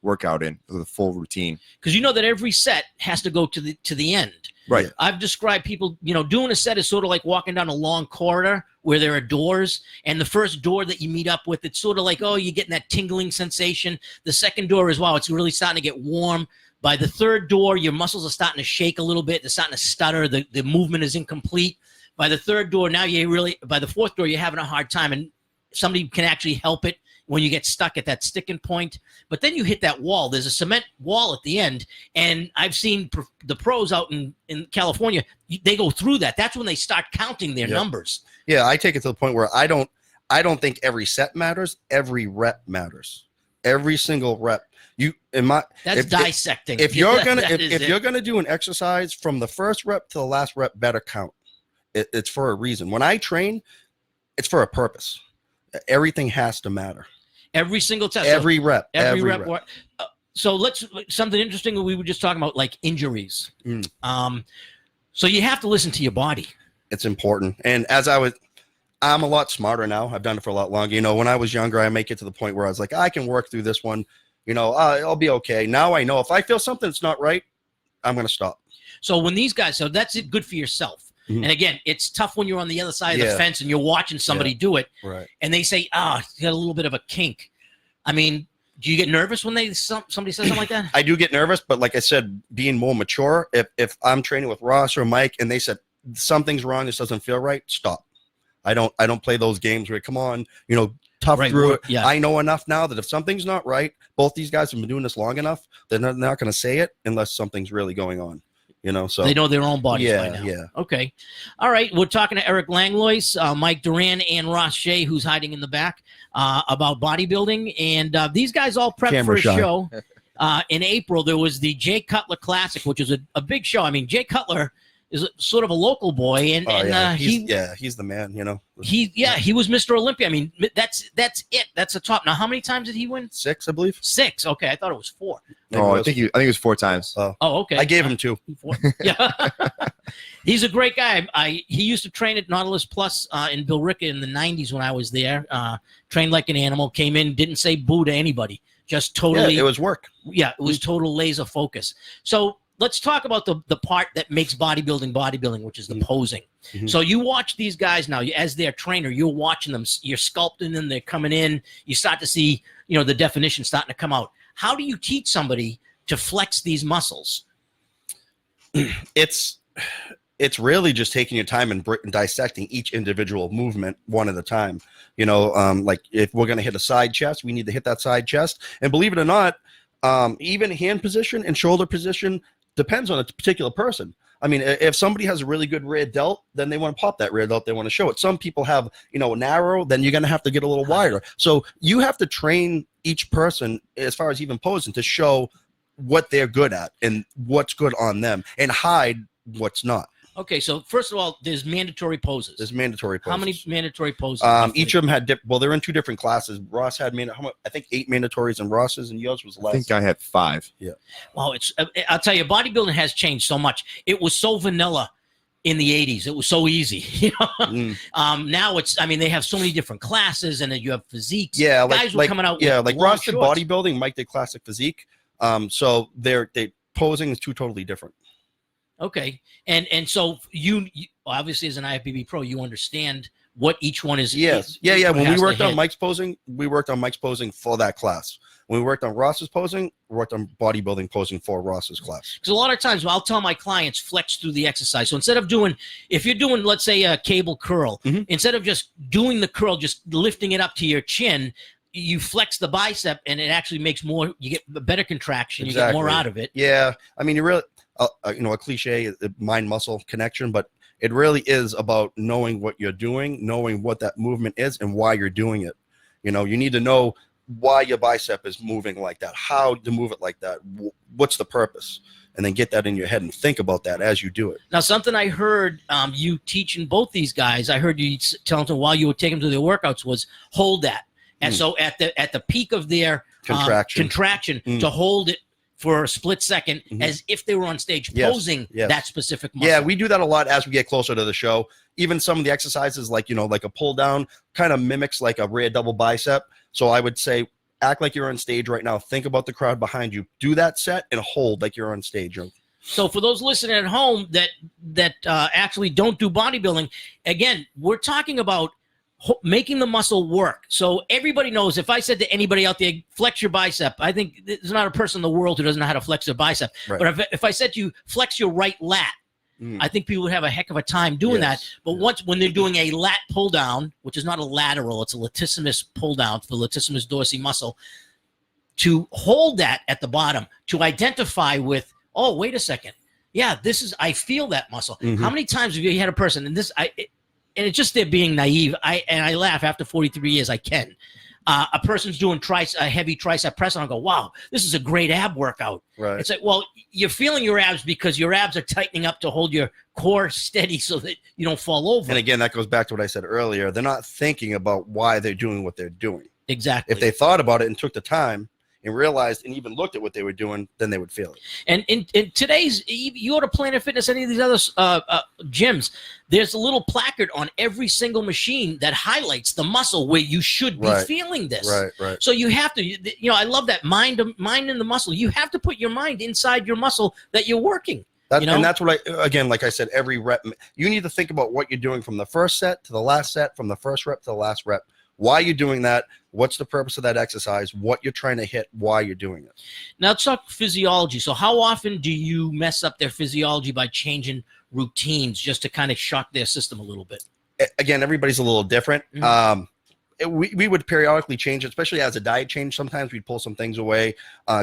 workout in, the full routine. Because you know that every set has to go to the end. Right. I've described people, doing a set is sort of like walking down a long corridor where there are doors, and the first door that you meet up with, it's sort of like, oh, you're getting that tingling sensation. The second door is, wow, it's really starting to get warm. By the third door, your muscles are starting to shake a little bit. They're starting to stutter. The movement is incomplete. By the third door, by the fourth door, you're having a hard time, and somebody can actually help it when you get stuck at that sticking point. But then you hit that wall. There's a cement wall at the end, and I've seen the pros out in California, they go through that. That's when they start counting their numbers. Yeah, I take it to the point where I don't think every set matters. Every rep matters. Every single rep. That's dissecting. If you're gonna do an exercise from the first rep to the last rep, better count. It's for a reason. When I train, it's for a purpose. Everything has to matter. Every single test. Every rep. Every rep. So something interesting that we were just talking about, like injuries. So you have to listen to your body. It's important. And I'm a lot smarter now. I've done it for a lot longer. When I was younger, I make it to the point where I was like, I can work through this one. I'll be okay. Now I know if I feel something that's not right, I'm going to stop. So when these guys, so that's it, good for yourself. And again, it's tough when you're on the other side of the fence and you're watching somebody do it. Right. And they say, you got a little bit of a kink. I mean, do you get nervous when somebody says something like that? I do get nervous, but like I said, being more mature, if I'm training with Ross or Mike and they said something's wrong, this doesn't feel right, stop. I don't play those games where, come on, tough through it. Yeah. I know enough now that if something's not right, both these guys have been doing this long enough, they're not going to say it unless something's really going on. So they know their own bodies by now. Yeah. Okay. All right. We're talking to Eric Langlois, Mike Duran, and Ross Shea, who's hiding in the back, about bodybuilding. And these guys all prepped for a show. In April, there was the Cutler Classic, which is a big show. I mean, Jay Cutler is sort of a local boy, and he's the man. He was Mr. Olympia. I mean, that's it. That's the top. Now, how many times did he win? 6, I believe. 6. Okay, I thought it was 4. I think it was 4 times. Oh, okay. I gave him 2. 4. Yeah, he's a great guy. He used to train at Nautilus Plus in Billerica in the '90s when I was there. Trained like an animal. Came in, didn't say boo to anybody. Just totally. Yeah, it was work. Yeah, it was total laser focus. So let's talk about the part that makes bodybuilding, which is the posing. Mm-hmm. So you watch these guys now as their trainer. You're watching them. You're sculpting them. They're coming in. You start to see, the definition starting to come out. How do you teach somebody to flex these muscles? It's really just taking your time and dissecting each individual movement one at a time. Like if we're going to hit a side chest, we need to hit that side chest. And believe it or not, even hand position and shoulder position depends on a particular person. I mean, if somebody has a really good rear delt, then they want to pop that rear delt. They want to show it. Some people have, narrow, then you're going to have to get a little wider. So you have to train each person as far as even posing to show what they're good at and what's good on them and hide what's not. Okay, so first of all, there's mandatory poses. There's mandatory poses. How many mandatory poses? Each of them had they're in 2 different classes. Ross had I think 8 mandatories in Ross's, and yours was less. I think I had 5. Yeah. Well, I'll tell you, bodybuilding has changed so much. It was so vanilla in the 80s. It was so easy. Now they have so many different classes, and then you have physiques. Yeah, guys were coming out. Yeah, like Ross did shorts. bodybuilding, Mike did classic physique. So they posing is 2 totally different. Okay, and so you obviously as an IFBB pro, you understand what each one is. Yes, yeah. When we worked on Mike's posing, we worked on Mike's posing for that class. When we worked on Ross's posing, we worked on bodybuilding posing for Ross's class. Because a lot of times I'll tell my clients flex through the exercise. So instead of if you're doing, let's say, a cable curl, instead of just doing the curl, just lifting it up to your chin, you flex the bicep, and it actually makes more. You get a better contraction. Exactly. You get more out of it. Yeah, I mean, you really. A cliche, mind-muscle connection, but it really is about knowing what you're doing, knowing what that movement is, and why you're doing it. You need to know why your bicep is moving like that, how to move it like that, what's the purpose, and then get that in your head and think about that as you do it. Now, something I heard you teaching both these guys, I heard you tell them while you would take them to their workouts was hold that. And so at the peak of their contraction to hold it for a split second, as if they were on stage posing that specific muscle. Yeah, we do that a lot as we get closer to the show. Even some of the exercises, like like a pull down, kind of mimics like a rear double bicep. So I would say, act like you're on stage right now. Think about the crowd behind you. Do that set and hold like you're on stage. So for those listening at home that actually don't do bodybuilding, again, we're talking about making the muscle work. So everybody knows, if I said to anybody out there, flex your bicep, I think there's not a person in the world who doesn't know how to flex their bicep. Right. But if I said to you, flex your right lat, I think people would have a heck of a time doing that. But when they're doing a lat pull down, which is not a lateral, it's a latissimus pull down for the latissimus dorsi muscle, to hold that at the bottom, to identify with, oh, wait a second. Yeah, I feel that muscle. How many times have you had a person, and it's just they're being naive. I laugh after 43 years. I can. A person's doing a heavy tricep press, and I go, wow, this is a great ab workout. Right. It's like, well, you're feeling your abs because your abs are tightening up to hold your core steady so that you don't fall over. And again, that goes back to what I said earlier. They're not thinking about why they're doing what they're doing. Exactly. If they thought about it and took the time and realized and even looked at what they were doing, then they would feel it. And in today's, you go to Planet Fitness, any of these other gyms, there's a little placard on every single machine that highlights the muscle where you should be feeling this. Right. So you have to, I love that mind in the muscle. You have to put your mind inside your muscle that you're working. And that's what again, like I said, every rep, you need to think about what you're doing from the first set to the last set, from the first rep to the last rep. Why you're doing that, what's the purpose of that exercise, what you're trying to hit, why you're doing it. Now let's talk physiology. So how often do you mess up their physiology by changing routines just to kind of shock their system a little bit? Again, everybody's a little different. Mm-hmm. We would periodically change it, especially as a diet change. Sometimes we'd pull some things away,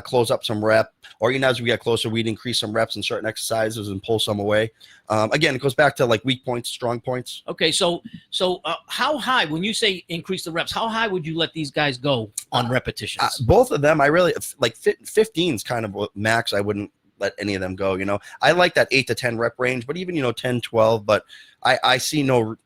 close up some rep, or as we get closer, we'd increase some reps in certain exercises and pull some away. Again, it goes back to like weak points, strong points. Okay, so how high, when you say increase the reps, how high would you let these guys go on repetitions? Both of them, I really like 15 is kind of what max. I wouldn't let any of them go. I like that 8 to 10 rep range, but even 10, 12. But I see no.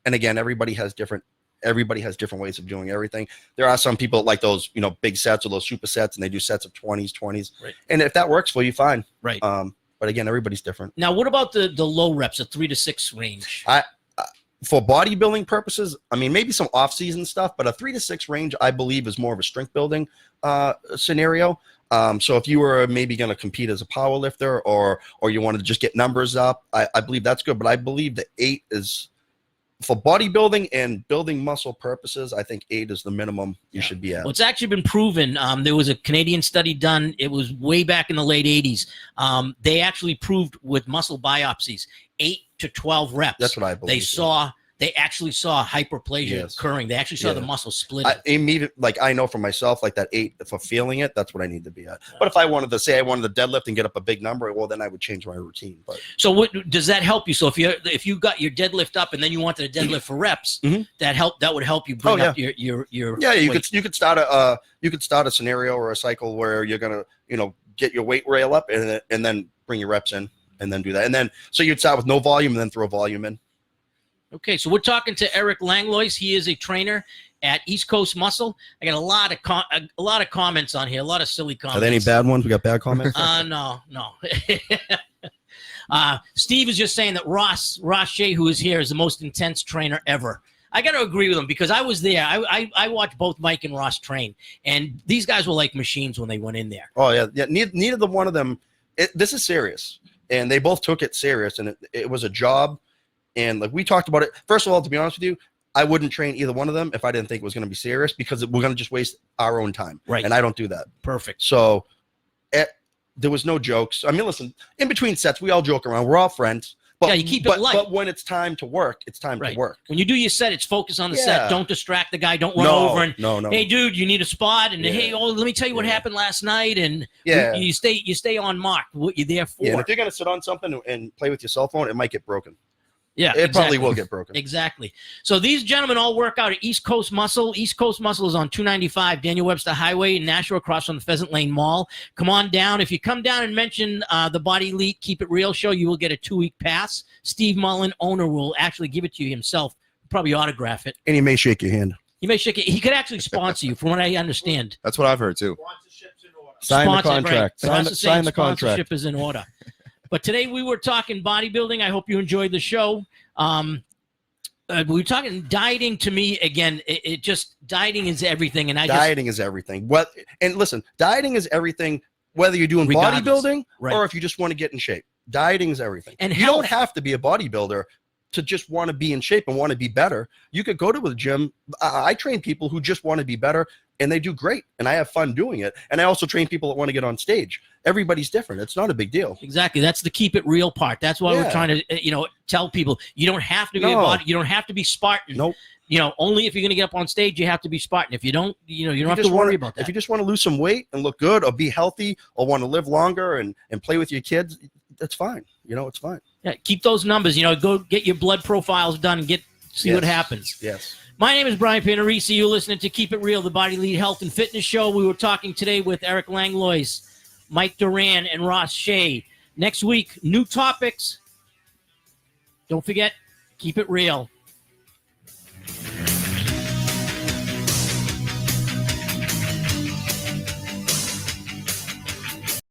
And again, everybody has different ways of doing everything. There are some people like those, big sets or those super sets, and they do sets of 20s. Right. And if that works for you, fine. Right. But again, everybody's different. Now, what about the low reps, the 3 to 6 range? For bodybuilding purposes, maybe some off-season stuff, but a 3 to 6 range, I believe, is more of a strength building scenario. So if you were maybe going to compete as a power lifter or you wanted to just get numbers up, I believe that's good. But I believe that 8 is, for bodybuilding and building muscle purposes, I think 8 is the minimum you should be at. Well, it's actually been proven. There was a Canadian study done. It was way back in the late 80s. They actually proved with muscle biopsies, 8 to 12 reps. That's what I believe. They actually saw hyperplasia occurring. They actually saw the muscle splitting. I know for myself, like that 8, for feeling it, that's what I need to be at. But if I wanted to say I wanted to deadlift and get up a big number, well, then I would change my routine. But so what does that help you? So if you got your deadlift up and then you wanted to deadlift for reps, that would help you bring up your weight. You could start a scenario or a cycle where you're gonna get your weight rail up and then bring your reps in and then do that, and then so you'd start with no volume and then throw volume in. Okay, so we're talking to Eric Langlois. He is a trainer at East Coast Muscle. I got a lot of comments on here, a lot of silly comments. Are there any bad ones? We got bad comments? No. Steve is just saying that Ross Shea, who is here, is the most intense trainer ever. I got to agree with him because I was there. I watched both Mike and Ross train, and these guys were like machines when they went in there. Oh, yeah. Neither one of them. This is serious, and they both took it serious, and it was a job. And like we talked about it, first of all, to be honest with you, I wouldn't train either one of them if I didn't think it was going to be serious because we're going to just waste our own time. Right. And I don't do that. Perfect. So there was no jokes. Listen, in between sets, we all joke around. We're all friends. But, you keep it light. But when it's time to work, it's time to work. When you do your set, it's focus on the set. Don't distract the guy. Don't run over and no. Hey, dude, you need a spot. And hey, let me tell you what happened last night. And you stay on mark. What you're there for. Yeah, and if you're gonna sit on something and play with your cell phone, it might get broken. Yeah, it probably will get broken. Exactly. So these gentlemen all work out at East Coast Muscle. East Coast Muscle is on 295 Daniel Webster Highway in Nashua, across from the Pheasant Lane Mall. Come on down. If you come down and mention the Body Elite Keep It Real show, you will get a 2-week pass. Steve Mullen, owner, will actually give it to you himself. Probably autograph it. And he may shake your hand. He may shake it. He could actually sponsor you, from what I understand. That's what I've heard too. Sign the contract. Right. Sign the contract. Sponsorship is in order. But today we were talking bodybuilding. I hope you enjoyed the show. We were talking dieting. To me, again, it just dieting is everything. And dieting is everything. And listen, dieting is everything. Whether you're doing bodybuilding or if you just want to get in shape, dieting is everything. And you don't have to be a bodybuilder to just want to be in shape and want to be better. You could go to a gym. I train people who just want to be better, and they do great, and I have fun doing it. And I also train people that want to get on stage. Everybody's different. It's not a big deal. Exactly. That's the keep it real part. That's why we're trying to, tell people you don't have to be you don't have to be Spartan. Nope. Only if you're going to get up on stage, you have to be Spartan. If you don't, you don't have to worry about that. If you just want to lose some weight and look good or be healthy or want to live longer and play with your kids, that's fine. It's fine. Yeah, keep those numbers. Go get your blood profiles done and see what happens. Yes. My name is Brian Panarisi. You're listening to Keep It Real, the Body Elite Health and Fitness Show. We were talking today with Eric Langlois, Mike Duran, and Ross Shea. Next week, new topics. Don't forget, keep it real.